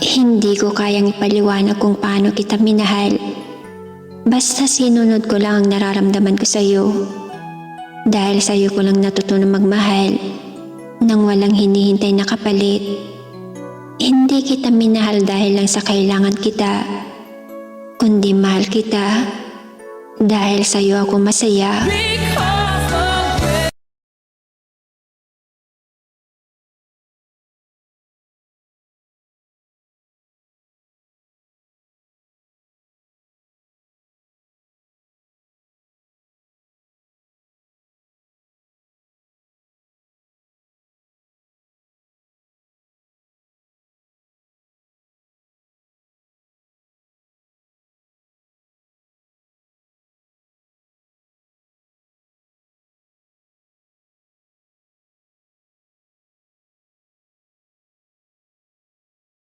Hindi ko kayang ipaliwanag kung paano kita minahal. Basta sinunod ko lang ang nararamdaman ko sa'yo. Dahil sa'yo ko lang natutunan magmahal nang walang hinihintay na kapalit. Hindi kita minahal dahil lang sa kailangan kita, kundi mahal kita dahil sa'yo ako masaya.